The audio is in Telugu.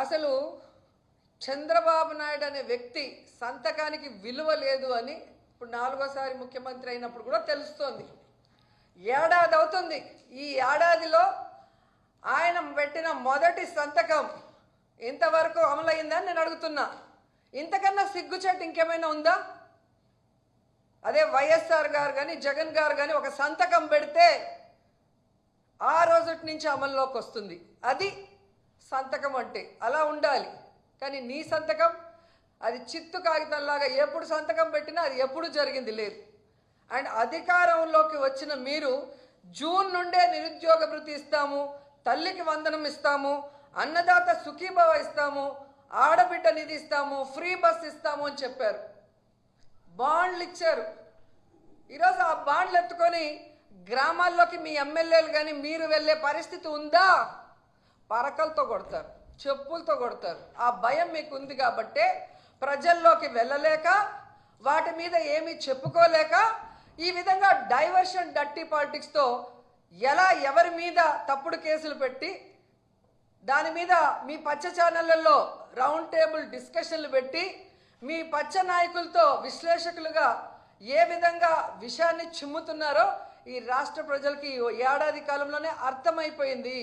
అసలు చంద్రబాబు నాయుడు అనే వ్యక్తి సంతకానికి విలువ లేదు అని ఇప్పుడు నాలుగోసారి ముఖ్యమంత్రి అయినప్పుడు కూడా తెలుస్తోంది. ఏడాది అవుతుంది. ఈ ఏడాదిలో ఆయన పెట్టిన మొదటి సంతకం ఇంతవరకు అమలైందని నేను అడుగుతున్నా. ఇంతకన్నా సిగ్గుచేటు ఇంకేమైనా ఉందా? అదే వైఎస్ఆర్ గారు కానీ జగన్ గారు కానీ ఒక సంతకం పెడితే ఆ రోజు నుంచి అమల్లోకి వస్తుంది. అది సంతకం అంటే అలా ఉండాలి. కానీ నీ సంతకం అది చిత్తు కాగితంలాగా ఎప్పుడు సంతకం పెట్టినా అది ఎప్పుడు జరిగింది లేదు. అండ్ అధికారంలోకి వచ్చిన మీరు జూన్ నుండే నిరుద్యోగ భృతి ఇస్తాము, తల్లికి వందనం ఇస్తాము, అన్నదాత సుఖీభవ ఇస్తాము, ఆడబిడ్డ నిధి ఇస్తాము, ఫ్రీ బస్ ఇస్తాము అని చెప్పారు. బాండ్లు ఇచ్చారు. ఈరోజు ఆ బాండ్లు ఎత్తుకొని గ్రామాల్లోకి మీ ఎమ్మెల్యేలు కానీ మీరు వెళ్ళే పరిస్థితి ఉందా? పరకలతో కొడతారు, చెప్పులతో కొడతారు. ఆ భయం మీకు ఉంది కాబట్టే ప్రజల్లోకి వెళ్ళలేక వాటి మీద ఏమీ చెప్పుకోలేక ఈ విధంగా డైవర్షన్ డర్టీ పాలిటిక్స్తో ఎలా ఎవరి మీద తప్పుడు కేసులు పెట్టి దాని మీద మీ పచ్చ ఛానళ్లలో రౌండ్ టేబుల్ డిస్కషన్లు పెట్టి మీ పచ్చ నాయకులతో విశ్లేషకులుగా ఏ విధంగా విషయాన్ని చిమ్ముతున్నారో ఈ రాష్ట్ర ప్రజలకి ఏడాది కాలంలోనే అర్థమైపోయింది.